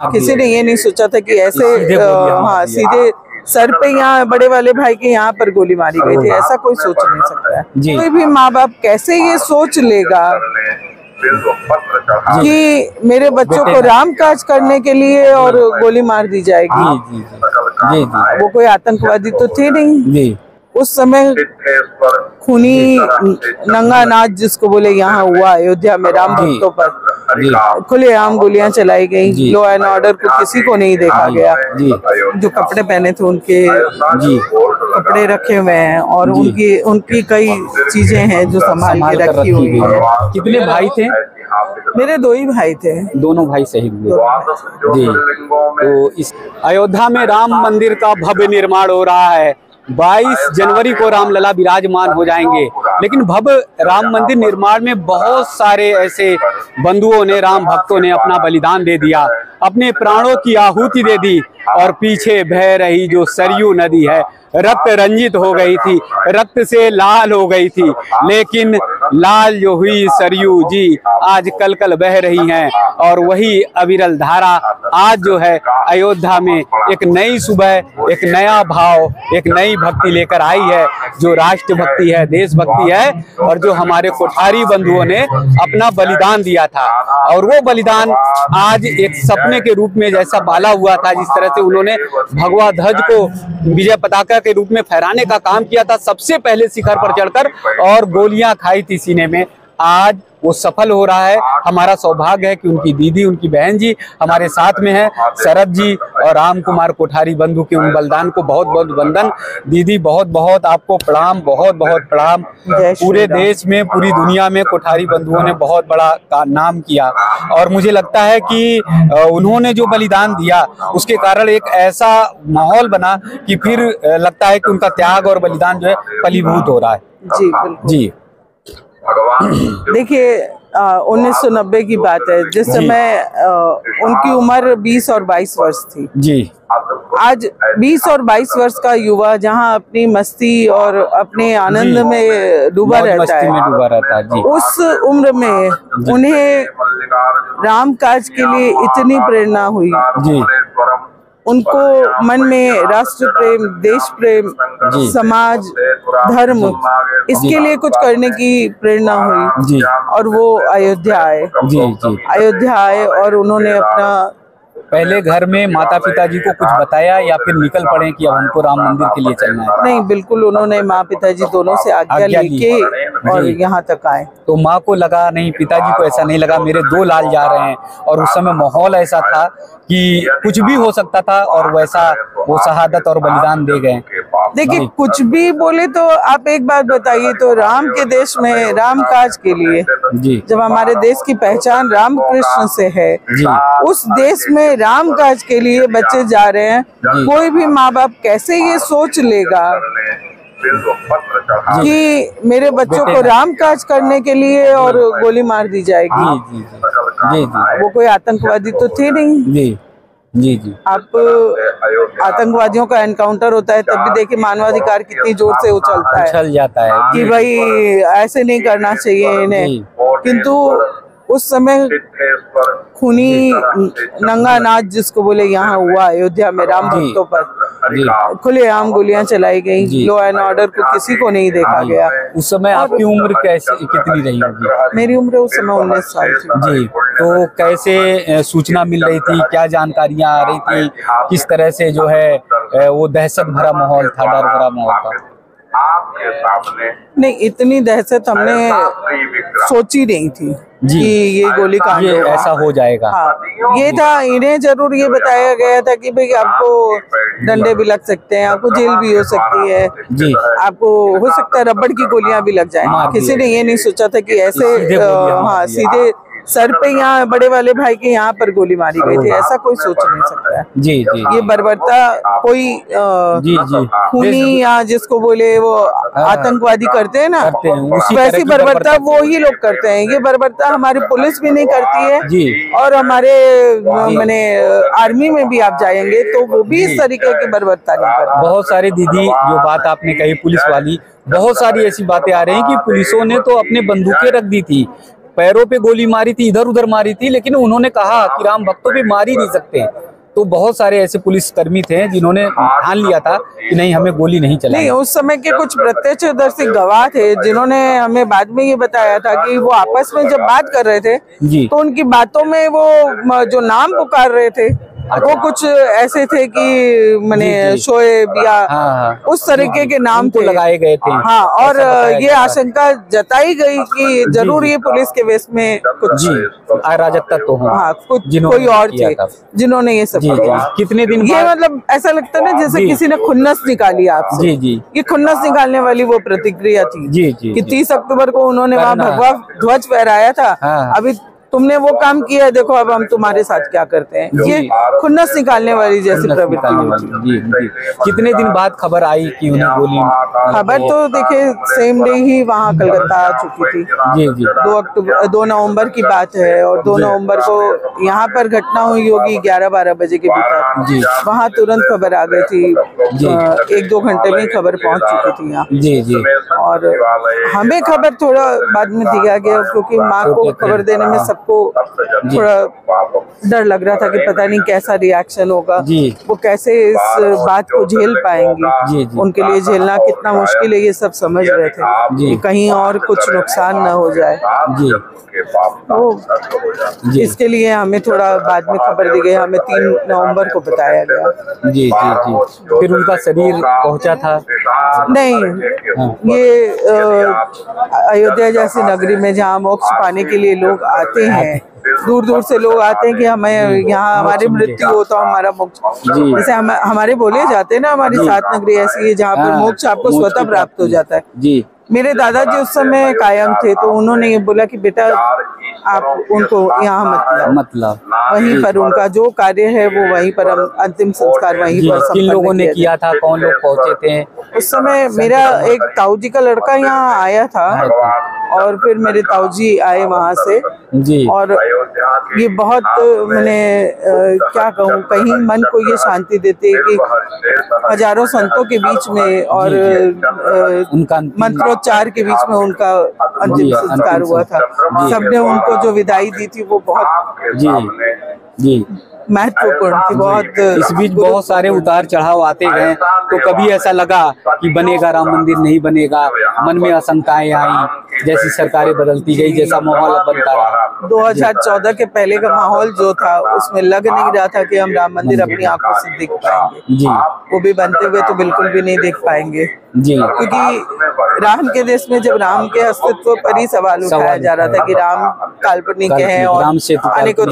किसी ने ये नहीं सोचा था कि ऐसे सीधे सर पे यहाँ बड़े वाले भाई के यहाँ पर गोली मारी गई थी, ऐसा कोई सोच नहीं सकता है। कोई भी माँ बाप कैसे ये सोच लेगा कि मेरे बच्चों को राम काज करने के लिए और गोली मार दी जाएगी। वो कोई आतंकवादी तो थे नहीं उस समय। खूनी नंगा नाच जिसको बोले यहाँ हुआ अयोध्या में राम भक्तों पर खुलेआम गोलियां चलाई गई। लॉ एंड ऑर्डर को किसी को नहीं देखा गया। जो कपड़े पहने थे उनके कपड़े रखे हुए हैं और उनकी कई चीजें हैं जो संभाल के रखी हुई है। कितने भाई थे? मेरे 2 ही भाई थे। दोनों भाई शहीद हुए जी। तो इस अयोध्या में राम मंदिर का भव्य निर्माण हो रहा है। 22 जनवरी को रामलला विराजमान हो जाएंगे। लेकिन भव्य राम मंदिर निर्माण में बहुत सारे ऐसे बंधुओं ने, राम भक्तों ने अपना बलिदान दे दिया, अपने प्राणों की आहुति दे दी। और पीछे बह रही जो सरयू नदी है रक्त रंजित हो गई थी, रक्त से लाल हो गई थी, लेकिन लाल जो हुई सरयू जी आज कल कल बह रही हैं। और वही अविरल धारा आज जो है अयोध्या में एक नई सुबह, एक नया भाव, एक नई भक्ति लेकर आई है, जो राष्ट्र भक्ति है, देशभक्ति है, और जो हमारे कोठारी बंधुओं ने अपना बलिदान दिया था। और वो बलिदान आज एक सपने के रूप में जैसा बाला हुआ था, जिस तरह से उन्होंने भगवा ध्वज को विजय पताका के रूप में फहराने का काम किया था सबसे पहले शिखर पर चढ़कर, और गोलियां खाई थी सीने में, आज वो सफल हो रहा है। हमारा सौभाग्य है कि उनकी दीदी, उनकी बहन जी हमारे साथ में है, शरद जी और राम कुमार कोठारी बंधु के उन बलिदान को बहुत बहुत वंदन। दीदी बहुत बहुत आपको प्रणाम, बहुत बहुत प्रणाम। पूरे देश में, पूरी दुनिया में कोठारी बंधुओं ने बहुत बड़ा नाम किया, और मुझे लगता है कि उन्होंने जो बलिदान दिया उसके कारण एक ऐसा माहौल बना कि फिर लगता है कि उनका त्याग और बलिदान जो है फलीभूत हो रहा है। जी बिल्कुल जी। देखिए 1990 की बात है, जिस समय उनकी उम्र 20 और 22 वर्ष थी जी। आज 20 और 22 वर्ष का युवा जहां अपनी मस्ती और अपने आनंद में डूबा रहता है जी। उस उम्र में उन्हें राम काज के लिए इतनी प्रेरणा हुई जी। उनको मन में राष्ट्र प्रेम, देश प्रेम, समाज, धर्म, इसके लिए कुछ करने की प्रेरणा हुई जी। और वो अयोध्या आए जी। अयोध्या आए और उन्होंने अपना पहले घर में माता पिता जी को कुछ बताया या फिर निकल पड़े कि अब हमको राम मंदिर के लिए चलना है? नहीं, बिल्कुल उन्होंने माँ पिताजी दोनों से आज्ञा लेके और यहाँ तक आए। तो माँ को लगा नहीं, पिताजी को ऐसा नहीं लगा मेरे 2 लाल जा रहे हैं, और उस समय माहौल ऐसा था कि कुछ भी हो सकता था, और वैसा वो शहादत और बलिदान दे गए। देखिए कुछ भी बोले तो आप एक बात बताइए, तो राम के देश में राम काज के लिए जी, जब हमारे देश की पहचान राम कृष्ण से है जी, उस देश में राम काज के लिए बच्चे जा रहे हैं। कोई भी माँ बाप कैसे ये सोच लेगा कि मेरे बच्चों को राम काज करने के लिए और गोली मार दी जाएगी। वो कोई आतंकवादी तो थे नहीं जी। आप आतंकवादियों का एनकाउंटर होता है तब भी देखिए मानवाधिकार कितनी जोर से उछलता है, उछल जाता है कि भाई ऐसे नहीं करना चाहिए इन्हें। किंतु उस समय खूनी नंगा नाच जिसको बोले यहाँ हुआ अयोध्या में राम भक्तों पर खुलेआम गोलियां चलाई गई। लॉ एंड ऑर्डर को किसी को नहीं देखा गया। उस समय आपकी उम्र कितनी रही होगी? मेरी उम्र उस समय 19 साल थी जी। तो कैसे सूचना मिल रही थी, क्या जानकारियां आ रही थी, किस तरह से जो है वो दहशत भरा माहौल था, डर भरा माहौल था? नहीं, इतनी दहशत हमने सोची नहीं थी कि ये गोली कांड ऐसा हो जाएगा। हाँ, ये था, इन्हें जरूर ये बताया गया था कि भाई आपको डंडे भी लग सकते हैं, आपको जेल भी हो सकती है जी, आपको हो सकता है रबड़ की गोलियां भी लग जाए। किसी ने ये नहीं सोचा था कि ऐसे सीधे सर पे यहाँ बड़े वाले भाई के यहाँ पर गोली मारी गई थी, ऐसा कोई सोच नहीं सकता है जी। ये बर्बरता कोई खूनी या जिसको बोले वो आतंकवादी करते हैं ना, वैसी बर्बरता वो ही लोग करते हैं। ये बर्बरता हमारी पुलिस भी नहीं करती है जी, और हमारे मैंने आर्मी में भी आप जाएंगे तो वो भी इस तरीके की बर्बरता नहीं करते। बहुत सारी दीदी जो बात आपने कही पुलिस वाली, बहुत सारी ऐसी बातें आ रही हैं कि पुलिसों ने तो अपने बंदूकें रख दी थी, पैरों पे गोली मारी थी, इधर उधर मारी थी, लेकिन उन्होंने कहा कि राम भक्तों पे मार ही नहीं सकते। तो बहुत सारे ऐसे पुलिस कर्मी थे जिन्होंने ठान लिया था कि नहीं, हमें गोली नहीं चलानी। नहीं, उस समय के कुछ प्रत्यक्षदर्शी गवाह थे जिन्होंने हमें बाद में ये बताया था कि वो आपस में जब बात कर रहे थे जी, तो उनकी बातों में वो जो नाम पुकार रहे थे वो कुछ ऐसे थे कि मैंने शोएब या उस तरीके के नाम थे लगाए गए थे। हाँ, और ये आशंका जताई गई कि जरूर ये पुलिस के वेश में कुछ अराजकता तो हाँ, कुछ कोई और थे जिन्होंने ये सब किया। कितने दिन ये मतलब ऐसा लगता है ना जैसे किसी ने खुन्नस निकाली आपसे। जी जी, ये खुन्नस निकालने वाली वो प्रतिक्रिया थी जी जी, कि 30 अक्टूबर को उन्होंने वहाँ भगवा ध्वज फहराया था। अभी तुमने वो काम किया है, देखो अब हम तुम्हारे साथ क्या करते हैं। ये खुन्नस निकालने वाली जैसी प्रवृत्ति। जी जी। कितने दिन बाद खबर आई कि उन्हें गोली? खबर तो देखिए सेम डे ही वहाँ कलकत्ता आ चुकी थी। जी जी, 2 नवंबर की बात है और 2 नवंबर को यहाँ पर घटना हुई होगी 11-12 बजे के भीतर। जी, वहाँ तुरंत खबर आ गई थी। 1-2 घंटे में खबर पहुँच चुकी थी यहाँ। जी जी। और हमें खबर थोड़ा बाद में दिया गया क्योंकि माँ को खबर देने में सबको थोड़ा डर लग रहा था कि पता नहीं कैसा रिएक्शन होगा, वो कैसे इस बात को झेल पाएंगे। उनके लिए झेलना कितना मुश्किल है ये सब समझ रहे थे कि कहीं और कुछ नुकसान न हो जाए। तो इसके लिए हमें थोड़ा बाद में खबर दी गई। हमें 3 नवंबर को बताया गया। जी जी जी। फिर उनका शरीर पहुंचा था? नहीं, ये अयोध्या जैसी नगरी में जहाँ मोक्ष पाने के लिए लोग आते हैं, दूर दूर से लोग आते हैं कि हमें यहाँ हमारी मृत्यु हो तो हमारा मोक्ष, जैसे हमारे बोले जाते हैं ना, हमारी 7 नगरी ऐसी है जहाँ पर मोक्ष आपको स्वतः प्राप्त हो जाता है। जी, मेरे दादाजी उस समय कायम थे तो उन्होंने ये बोला कि बेटा आप उनको यहाँ मतलब वहीं पर उनका जो कार्य है वो वहीं पर, अंतिम संस्कार वहीं पर। किन लोगों ने किया था, कौन लोग पहुँचे थे उस समय? मेरा एक ताऊजी का लड़का यहाँ आया था और फिर मेरे ताऊजी आए वहाँ से जी। और ये बहुत मैंने क्या कहूँ, कहीं मन को ये शांति देते है कि हजारों संतों के बीच में और उनका मंत्रोच्चार के बीच में उनका अंतिम संस्कार हुआ था। सबने उनको जो विदाई दी थी वो बहुत जी महत्वपूर्ण थी। बहुत इस बीच बहुत सारे उतार चढ़ाव आते गए। तो कभी ऐसा लगा कि बनेगा राम मंदिर, नहीं बनेगा, मन में आशंकाएं आई, जैसी सरकारें बदलती गई, जैसा माहौल बनता रहा। 2014 के पहले का माहौल जो था उसमें लग नहीं रहा था कि हम राम मंदिर अपनी आंखों से देख पाएंगे जी। वो भी बनते हुए तो बिल्कुल भी नहीं देख पाएंगे जी, क्योंकि राम के देश में जब राम के अस्तित्व पर ही सवाल उठाया जा रहा था कि राम काल्पनिक है और अनेकों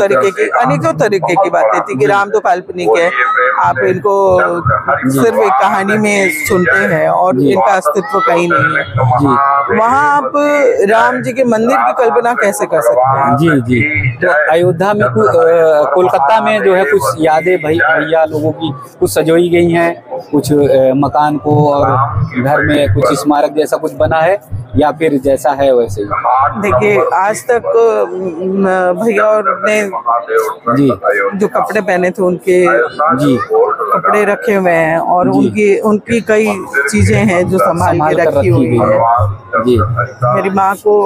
तरीके की बातें थी कि राम तो काल्पनिक है, आप इनको सिर्फ एक कहानी में सुनते हैं और इनका अस्तित्व कहीं नहीं है जी। वहाँ आप राम जी के मंदिर की कल्पना कैसे कर सकते हैं? जी जी। तो अयोध्या में कोलकाता में जो है कुछ यादें भैया लोगों की कुछ सजोई गई हैं, कुछ मकान को और घर में कुछ स्मारक जैसा कुछ बना है या फिर जैसा है वैसे ही? देखिए, आज तक भैया और ने जी जो कपड़े पहने थे उनके जी कपड़े रखे हुए हैं और उनकी कई चीजें हैं जो संभाल के रखी हुई है जी। मेरी माँ को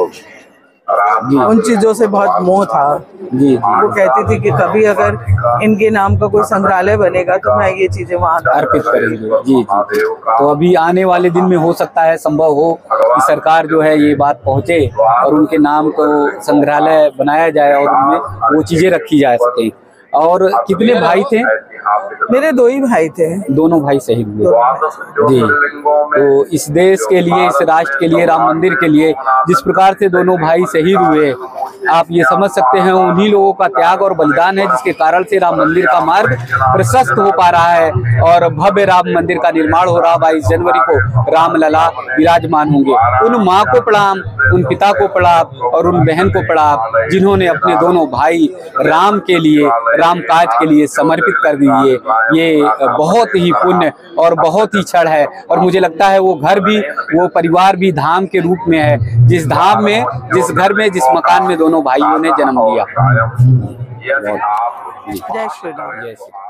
उन चीजों से बहुत मोह था जी। वो कहती थी कि कभी अगर इनके नाम का कोई संग्रहालय बनेगा तो मैं ये चीजें वहाँ अर्पित करेंगे जी जी। तो अभी आने वाले दिन में हो सकता है, संभव हो कि सरकार जो है ये बात पहुँचे और उनके नाम को संग्रहालय बनाया जाए और उनमें वो चीजें रखी जा सके। और कितने भाई थे? मेरे 2 ही भाई थे। दोनों भाई शहीद हुए जी। तो इस देश के लिए, इस राष्ट्र के लिए, राम मंदिर के लिए जिस प्रकार से दोनों भाई शहीद हुए, आप ये समझ सकते हैं उन्हीं लोगों का त्याग और बलिदान है जिसके कारण से राम मंदिर का मार्ग प्रशस्त हो पा रहा है और भव्य राम मंदिर का निर्माण हो रहा। 22 जनवरी को रामलला विराजमान होंगे। उन माँ को प्रणाम, उन पिता को प्रणाम और उन बहन को प्रणाम जिन्होंने अपने दोनों भाई राम के लिए, राम काज के लिए समर्पित कर दिए। ये बहुत ही पुण्य और बहुत ही क्षण है और मुझे लगता है वो घर भी, वो परिवार भी धाम के रूप में है, जिस धाम में, जिस घर में, जिस मकान में दोनों भाइयों ने जन्म लिया। जय श्री राम।